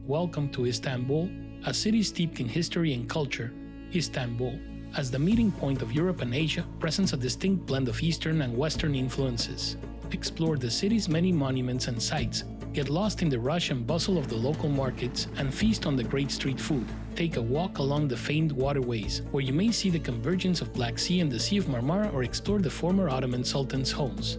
Welcome to Istanbul, a city steeped in history and culture. Istanbul, as the meeting point of Europe and Asia, presents a distinct blend of Eastern and Western influences. Explore the city's many monuments and sites, get lost in the rush and bustle of the local markets, and feast on the great street food. Take a walk along the famed waterways, where you may see the convergence of Black Sea and the Sea of Marmara, or explore the former Ottoman sultans' homes.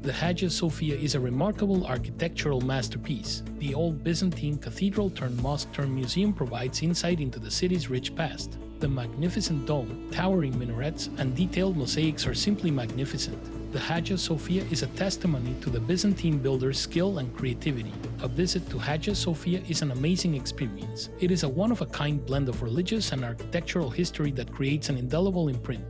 The Hagia Sophia is a remarkable architectural masterpiece. The old Byzantine cathedral-turned-mosque-turned-museum provides insight into the city's rich past. The magnificent dome, towering minarets, and detailed mosaics are simply magnificent. The Hagia Sophia is a testimony to the Byzantine builders' skill and creativity. A visit to Hagia Sophia is an amazing experience. It is a one-of-a-kind blend of religious and architectural history that creates an indelible imprint.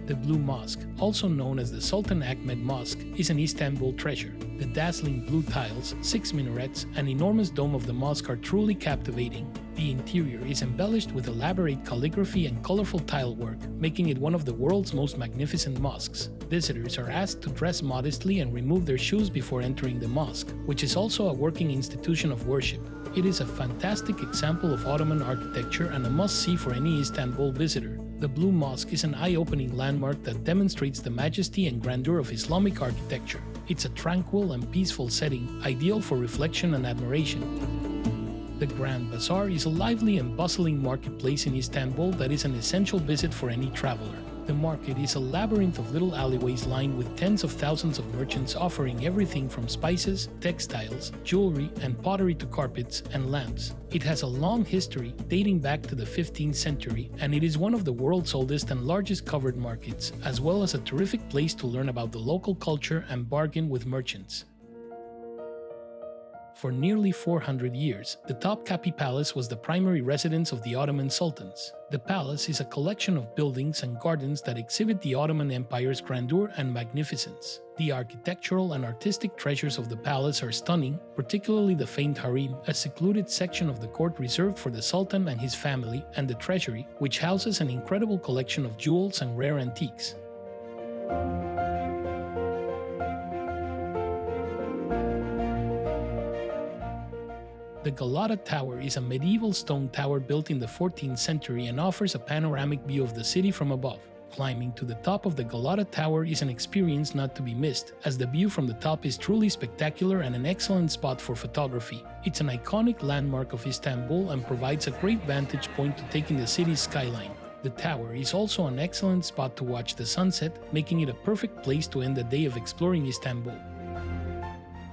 The Blue Mosque, also known as the Sultan Ahmed Mosque, is an Istanbul treasure. The dazzling blue tiles, 6 minarets, and enormous dome of the mosque are truly captivating. The interior is embellished with elaborate calligraphy and colorful tile work, making it one of the world's most magnificent mosques. Visitors are asked to dress modestly and remove their shoes before entering the mosque, which is also a working institution of worship. It is a fantastic example of Ottoman architecture and a must-see for any Istanbul visitor. The Blue Mosque is an eye-opening landmark that demonstrates the majesty and grandeur of Islamic architecture. It's a tranquil and peaceful setting, ideal for reflection and admiration. The Grand Bazaar is a lively and bustling marketplace in Istanbul that is an essential visit for any traveler. The market is a labyrinth of little alleyways lined with tens of thousands of merchants offering everything from spices, textiles, jewelry, and pottery to carpets and lamps. It has a long history, dating back to the 15th century, and it is one of the world's oldest and largest covered markets, as well as a terrific place to learn about the local culture and bargain with merchants. For nearly 400 years, the Topkapi Palace was the primary residence of the Ottoman sultans. The palace is a collection of buildings and gardens that exhibit the Ottoman Empire's grandeur and magnificence. The architectural and artistic treasures of the palace are stunning, particularly the famed harem, a secluded section of the court reserved for the sultan and his family, and the treasury, which houses an incredible collection of jewels and rare antiques. The Galata Tower is a medieval stone tower built in the 14th century and offers a panoramic view of the city from above. Climbing to the top of the Galata Tower is an experience not to be missed, as the view from the top is truly spectacular and an excellent spot for photography. It's an iconic landmark of Istanbul and provides a great vantage point to take in the city's skyline. The tower is also an excellent spot to watch the sunset, making it a perfect place to end the day of exploring Istanbul.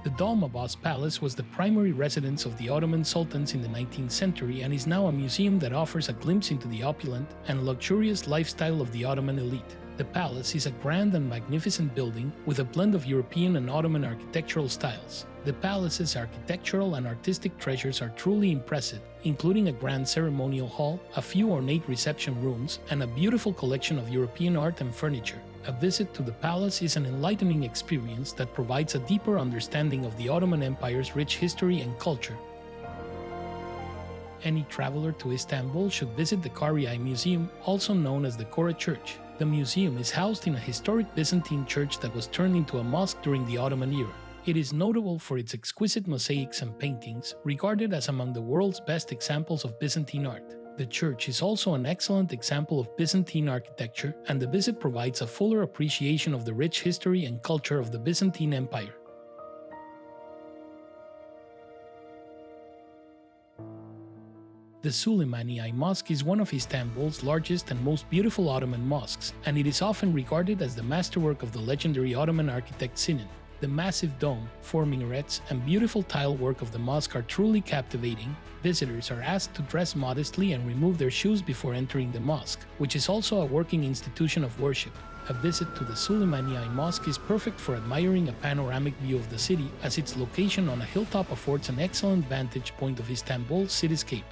The Dolmabahce Palace was the primary residence of the Ottoman sultans in the 19th century and is now a museum that offers a glimpse into the opulent and luxurious lifestyle of the Ottoman elite. The palace is a grand and magnificent building with a blend of European and Ottoman architectural styles. The palace's architectural and artistic treasures are truly impressive, including a grand ceremonial hall, a few ornate reception rooms, and a beautiful collection of European art and furniture. A visit to the palace is an enlightening experience that provides a deeper understanding of the Ottoman Empire's rich history and culture. Any traveler to Istanbul should visit the Kariye Museum, also known as the Kora Church. The museum is housed in a historic Byzantine church that was turned into a mosque during the Ottoman era. It is notable for its exquisite mosaics and paintings, regarded as among the world's best examples of Byzantine art. The church is also an excellent example of Byzantine architecture, and the visit provides a fuller appreciation of the rich history and culture of the Byzantine Empire. The Suleymaniye Mosque is one of Istanbul's largest and most beautiful Ottoman mosques, and it is often regarded as the masterwork of the legendary Ottoman architect Sinan. The massive dome, 4 minarets, and beautiful tile work of the mosque are truly captivating. Visitors are asked to dress modestly and remove their shoes before entering the mosque, which is also a working institution of worship. A visit to the Suleymaniye Mosque is perfect for admiring a panoramic view of the city, as its location on a hilltop affords an excellent vantage point of Istanbul's cityscape.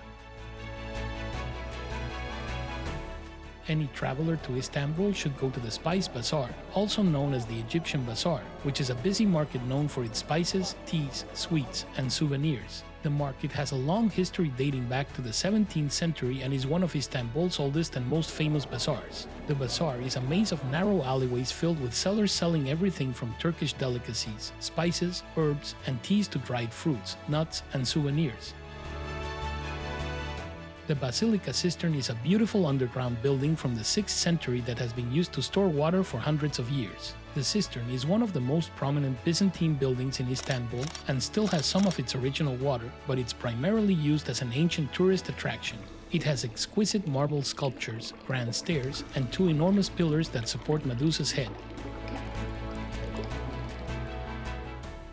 Any traveler to Istanbul should go to the Spice Bazaar, also known as the Egyptian Bazaar, which is a busy market known for its spices, teas, sweets, and souvenirs. The market has a long history dating back to the 17th century and is one of Istanbul's oldest and most famous bazaars. The bazaar is a maze of narrow alleyways filled with sellers selling everything from Turkish delicacies, spices, herbs, and teas to dried fruits, nuts, and souvenirs. The Basilica Cistern is a beautiful underground building from the 6th century that has been used to store water for hundreds of years. The cistern is one of the most prominent Byzantine buildings in Istanbul and still has some of its original water, but it's primarily used as an ancient tourist attraction. It has exquisite marble sculptures, grand stairs, and 2 enormous pillars that support Medusa's head.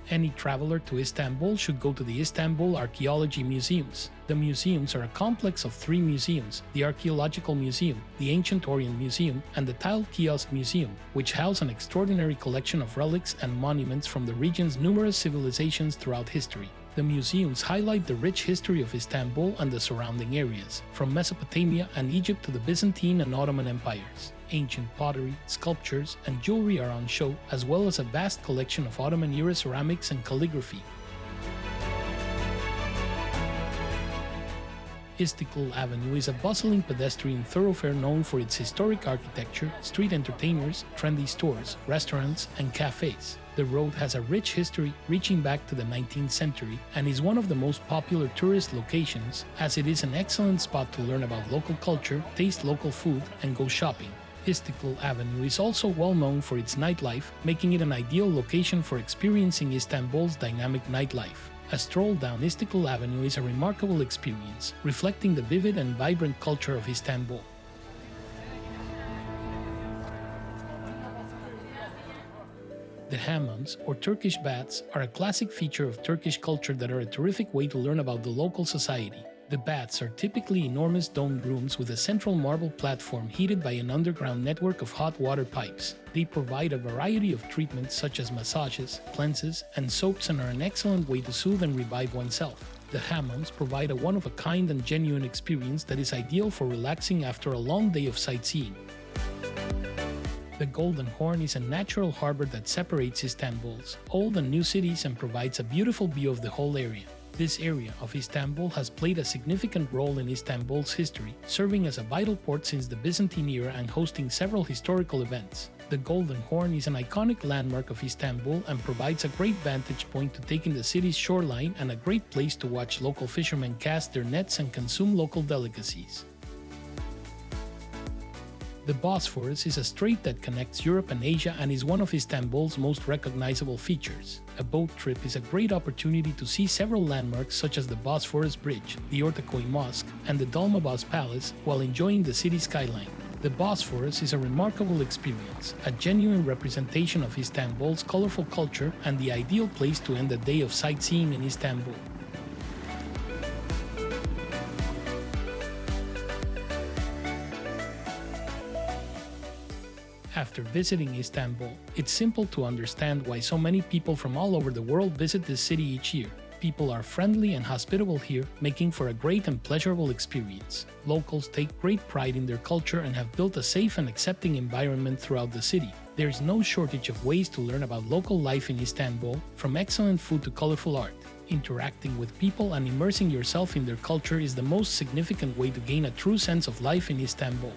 Any traveler to Istanbul should go to the Istanbul Archaeology Museums. The museums are a complex of 3 museums: the Archaeological Museum, the Ancient Orient Museum, and the Tile Kiosk Museum, which house an extraordinary collection of relics and monuments from the region's numerous civilizations throughout history. The museums highlight the rich history of Istanbul and the surrounding areas, from Mesopotamia and Egypt to the Byzantine and Ottoman empires. Ancient pottery, sculptures, and jewelry are on show, as well as a vast collection of Ottoman-era ceramics and calligraphy. Isitklal Avenue is a bustling pedestrian thoroughfare known for its historic architecture, street entertainers, trendy stores, restaurants, and cafes. The road has a rich history reaching back to the 19th century and is one of the most popular tourist locations, as it is an excellent spot to learn about local culture, taste local food, and go shopping. Isitklal Avenue is also well known for its nightlife, making it an ideal location for experiencing Istanbul's dynamic nightlife. A stroll down Isitklal Avenue is a remarkable experience, reflecting the vivid and vibrant culture of Istanbul. The Hammams, or Turkish baths, are a classic feature of Turkish culture that are a terrific way to learn about the local society. The baths are typically enormous domed rooms with a central marble platform heated by an underground network of hot water pipes. They provide a variety of treatments such as massages, cleanses, and soaps and are an excellent way to soothe and revive oneself. The hammams provide a one-of-a-kind and genuine experience that is ideal for relaxing after a long day of sightseeing. The Golden Horn is a natural harbor that separates Istanbul's old and new cities and provides a beautiful view of the whole area. This area of Istanbul has played a significant role in Istanbul's history, serving as a vital port since the Byzantine era and hosting several historical events. The Golden Horn is an iconic landmark of Istanbul and provides a great vantage point to take in the city's shoreline and a great place to watch local fishermen cast their nets and consume local delicacies. The Bosphorus is a strait that connects Europe and Asia and is one of Istanbul's most recognizable features. A boat trip is a great opportunity to see several landmarks such as the Bosphorus Bridge, the Topkapi Mosque, and the Dolmabahce Palace while enjoying the city skyline. The Bosphorus is a remarkable experience, a genuine representation of Istanbul's colorful culture and the ideal place to end a day of sightseeing in Istanbul. After visiting Istanbul, it's simple to understand why so many people from all over the world visit this city each year. People are friendly and hospitable here, making for a great and pleasurable experience. Locals take great pride in their culture and have built a safe and accepting environment throughout the city. There's no shortage of ways to learn about local life in Istanbul, from excellent food to colorful art. Interacting with people and immersing yourself in their culture is the most significant way to gain a true sense of life in Istanbul.